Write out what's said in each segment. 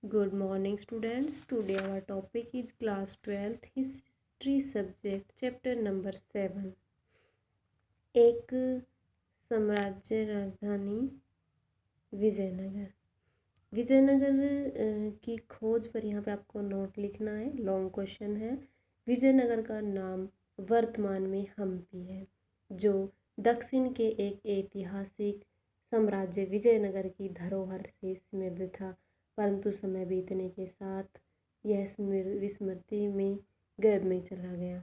Good morning, students. Today our topic is class 12th history subject chapter number 7. एक साम्राज्य राजधानी विजयनगर। विजयनगर की खोज पर यहाँ पे आपको नोट लिखना है। लॉन्ग क्वेश्चन है। विजयनगर का नाम वर्तमान में हम्पी है, जो दक्षिण के एक ऐतिहासिक साम्राज्य विजयनगर की धरोहर से समृद्ध था, परंतु समय बीतने के साथ यह विस्मृति में गर्भ में चला गया।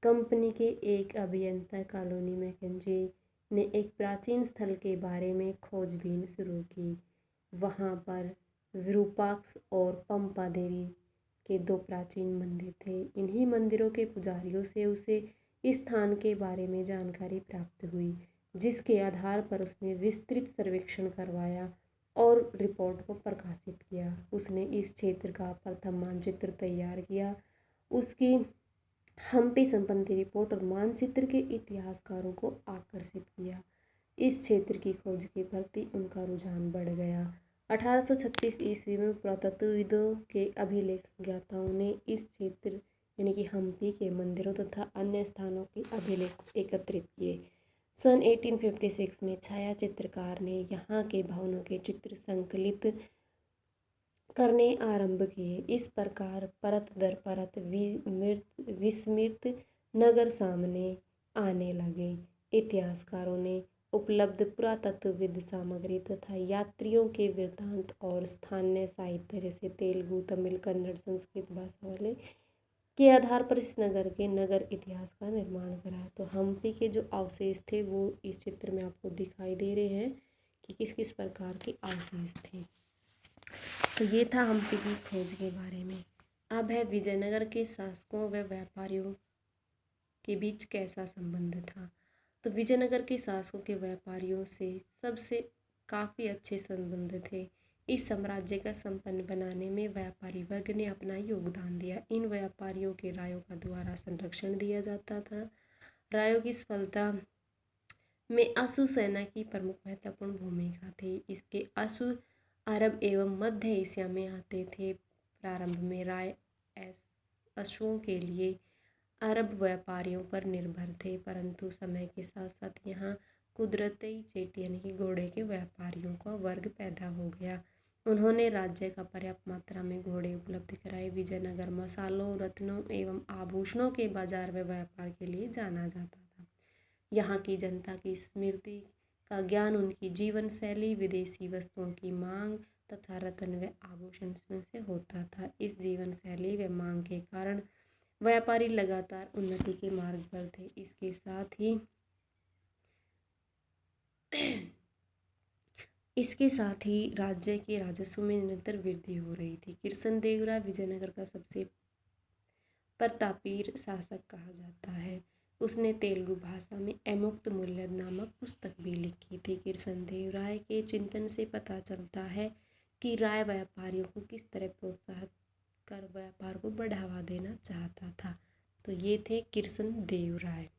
कंपनी के एक अभियंता कॉलोनी मैकेंजी ने एक प्राचीन स्थल के बारे में खोजबीन शुरू की। वहाँ पर विरूपाक्ष और पंपा देवी के दो प्राचीन मंदिर थे। इन्हीं मंदिरों के पुजारियों से उसे इस स्थान के बारे में जानकारी प्राप्त हुई, जिसके आधार पर उसने विस्तृत सर्वेक्षण करवाया और रिपोर्ट को प्रकाशित किया। उसने इस क्षेत्र का प्रथम मानचित्र तैयार किया। उसकी हम्पी संबंधी रिपोर्ट और मानचित्र के इतिहासकारों को आकर्षित किया। इस क्षेत्र की खोज के प्रति उनका रुझान बढ़ गया। 1836 ईस्वी में पुरातत्वविदों के अभिलेख ज्ञाताओं ने इस क्षेत्र यानी कि हम्पी के मंदिरों तथा अन्य स्थानों के अभिलेख एकत्रित किए। सन 1856 में छाया चित्रकार ने यहाँ के भवनों के चित्र संकलित करने आरंभ किए। इस प्रकार परत दर परत विस्मृत नगर सामने आने लगे। इतिहासकारों ने उपलब्ध पुरातत्वविद सामग्री तथा यात्रियों के वृत्तांत और स्थानीय साहित्य जैसे तेलुगु, तमिल, कन्नड़, संस्कृत भाषा वाले के आधार पर इस नगर के नगर इतिहास का निर्माण करा। तो हम्पी के जो अवशेष थे वो इस चित्र में आपको दिखाई दे रहे हैं कि किस किस प्रकार के अवशेष थे। तो ये था हम्पी की खोज के बारे में। अब है विजयनगर के शासकों व व्यापारियों के बीच कैसा संबंध था। तो विजयनगर के शासकों के व्यापारियों से सबसे काफ़ी अच्छे संबंध थे। इस साम्राज्य का संपन्न बनाने में व्यापारी वर्ग ने अपना योगदान दिया। इन व्यापारियों के रायों का द्वारा संरक्षण दिया जाता था। रायों की सफलता में अशु सेना की प्रमुख महत्वपूर्ण भूमिका थी। इसके अशु अरब एवं मध्य एशिया में आते थे। प्रारंभ में राय अशुओं के लिए अरब व्यापारियों पर निर्भर थे, परंतु समय के साथ साथ यहाँ कुदरती चेटी यानी कि घोड़े के व्यापारियों का वर्ग पैदा हो गया। उन्होंने राज्य का पर्याप्त मात्रा में घोड़े उपलब्ध कराए। विजयनगर मसालों, रत्नों एवं आभूषणों के बाजार व व्यापार के लिए जाना जाता था। यहाँ की जनता की स्मृति का ज्ञान उनकी जीवन शैली, विदेशी वस्तुओं की मांग तथा रत्न व आभूषण से होता था। इस जीवन शैली व मांग के कारण व्यापारी लगातार उन्नति के मार्ग पर थे। इसके साथ ही राज्य के राजस्व में निरंतर वृद्धि हो रही थी। कृष्णदेवराय विजयनगर का सबसे प्रतापी शासक कहा जाता है। उसने तेलुगु भाषा में अमुक्त मूल्य नामक पुस्तक भी लिखी थी। कृष्णदेवराय के चिंतन से पता चलता है कि राय व्यापारियों को किस तरह प्रोत्साहित कर व्यापार को बढ़ावा देना चाहता था। तो ये थे कृष्णदेवराय।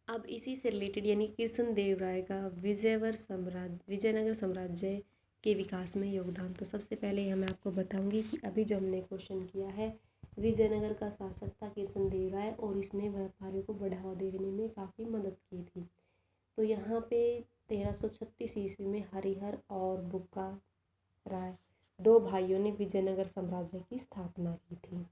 अब इसी से रिलेटेड यानी कृष्णदेवराय का विजयनगर साम्राज्य के विकास में योगदान। तो सबसे पहले मैं आपको बताऊंगी कि अभी जो हमने क्वेश्चन किया है, विजयनगर का शासक था कृष्णदेवराय और इसने व्यापारियों को बढ़ावा देने में काफ़ी मदद की थी। तो यहाँ पे 1336 ईस्वी में हरिहर और बुक्का राय दो भाइयों ने विजयनगर साम्राज्य की स्थापना की थी।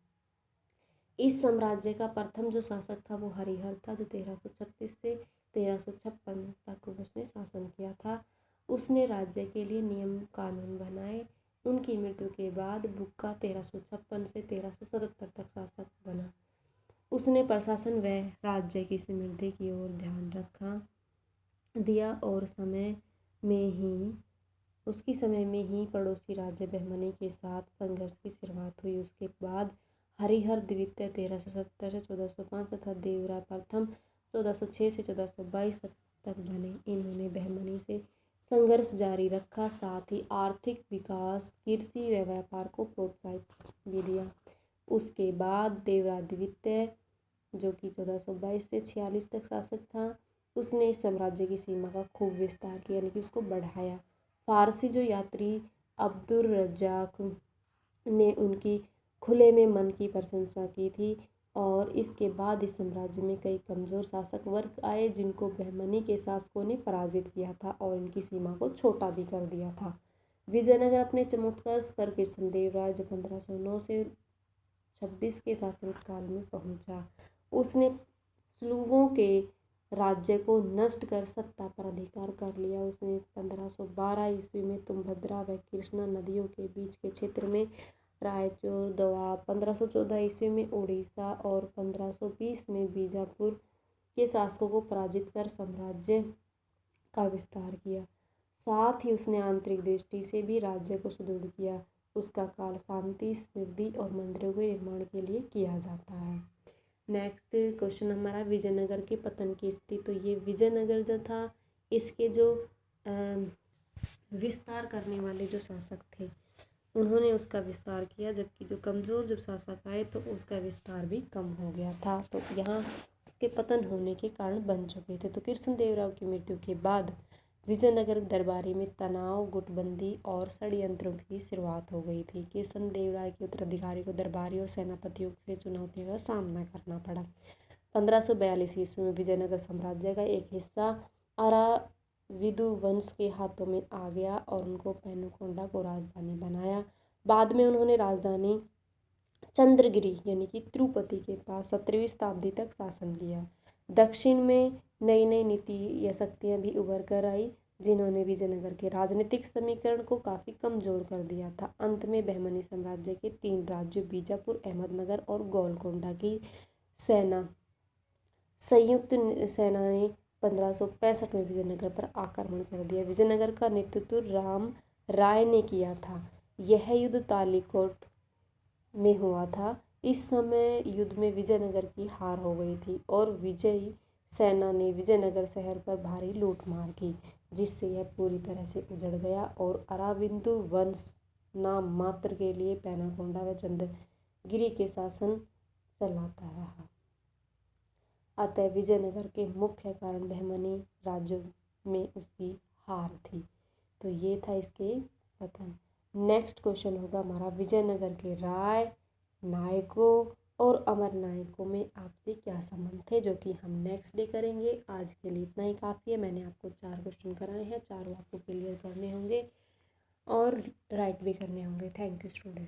इस साम्राज्य का प्रथम जो शासक था वो हरिहर था, जो 1336 से 1356 तक उसने शासन किया था। उसने राज्य के लिए नियम कानून बनाए। उनकी मृत्यु के बाद बुक्का 1356 से 1377 तक शासक बना। उसने प्रशासन व राज्य की समृद्धि की ओर ध्यान दिया और उसकी समय में ही पड़ोसी राज्य बहमनी के साथ संघर्ष की शुरुआत हुई। उसके बाद हरिहर द्वितीय 1370 से 1405 तथा देवराय प्रथम 1406 से 1422 तक बने। इन्होंने बहमनी से संघर्ष जारी रखा, साथ ही आर्थिक विकास, कृषि व व्यापार को प्रोत्साहित भी दिया। उसके बाद देवराय द्वितीय जो कि 1422 से 46 तक शासक था, उसने साम्राज्य की सीमा का खूब विस्तार किया यानी कि उसको बढ़ाया। फारसी जो यात्री अब्दुल रज्जाक ने उनकी खुले में मन की प्रशंसा की थी और इसके बाद इस साम्राज्य में कई कमज़ोर शासक वर्ग आए जिनको बहमनी के शासकों ने पराजित किया था और इनकी सीमा को छोटा भी कर दिया था। विजयनगर अपने चमत्कार पर कृष्णदेवराय जो 1509 से 26 के शासनकाल में पहुंचा, उसने स्लूवों के राज्य को नष्ट कर सत्ता पर अधिकार कर लिया। उसने 1512 ईस्वी में तुंगभद्रा व कृष्णा नदियों के बीच के क्षेत्र में रायचूर, दोआब, 1514 ईस्वी में उड़ीसा और 1520 में बीजापुर के शासकों को पराजित कर साम्राज्य का विस्तार किया। साथ ही उसने आंतरिक दृष्टि से भी राज्य को सुदृढ़ किया। उसका काल शांति, समृद्धि और मंदिरों के निर्माण के लिए किया जाता है। नेक्स्ट क्वेश्चन हमारा विजयनगर के पतन की स्थिति। तो ये विजयनगर जो था, इसके जो विस्तार करने वाले जो शासक थे उन्होंने उसका विस्तार किया, जबकि जो कमज़ोर जब शासक आए तो उसका विस्तार भी कम हो गया था। तो यहाँ उसके पतन होने के कारण बन चुके थे। तो कृष्णदेवराय की मृत्यु के बाद विजयनगर दरबारी में तनाव, गुटबंदी और षड्यंत्रों की शुरुआत हो गई थी। कृष्णदेवराय के उत्तराधिकारी को दरबारी और सेनापतियों से चुनौतियों का सामना करना पड़ा। 1542 ईस्वी में विजयनगर साम्राज्य का एक हिस्सा अराविदु वंश के हाथों में आ गया और उनको पेनुकोंडा को राजधानी बनाया। बाद में उन्होंने राजधानी चंद्रगिरी यानी कि तिरुपति के पास 17वीं शताब्दी तक शासन किया। दक्षिण में नई नई नीति या शक्तियाँ भी उभर कर आई जिन्होंने विजयनगर के राजनीतिक समीकरण को काफ़ी कमजोर कर दिया था। अंत में बहमनी साम्राज्य के 3 राज्यों बीजापुर, अहमदनगर और गोलकोंडा की संयुक्त सेना ने 1565 में विजयनगर पर आक्रमण कर दिया। विजयनगर का नेतृत्व राम राय ने किया था। यह युद्ध तालीकोट में हुआ था। इस समय युद्ध में विजयनगर की हार हो गई थी और विजयी सेना ने विजयनगर शहर पर भारी लूटमार की, जिससे यह पूरी तरह से उजड़ गया और अराविंदु वंश नाम मात्र के लिए पेनुकोंडा व चंद्रगिरी के शासन चलाता रहा। अतः विजयनगर के मुख्य कारण बहमनी राज्यों में उसकी हार थी। तो ये था इसके पतन। नेक्स्ट क्वेश्चन होगा हमारा, विजयनगर के राय, नायकों और अमर नायकों में आपसे क्या संबंध थे, जो कि हम नेक्स्ट डे करेंगे। आज के लिए इतना ही काफ़ी है। मैंने आपको 4 क्वेश्चन कराए हैं, 4 आपको क्लियर करने होंगे और राइट भी करने होंगे। Thank you student.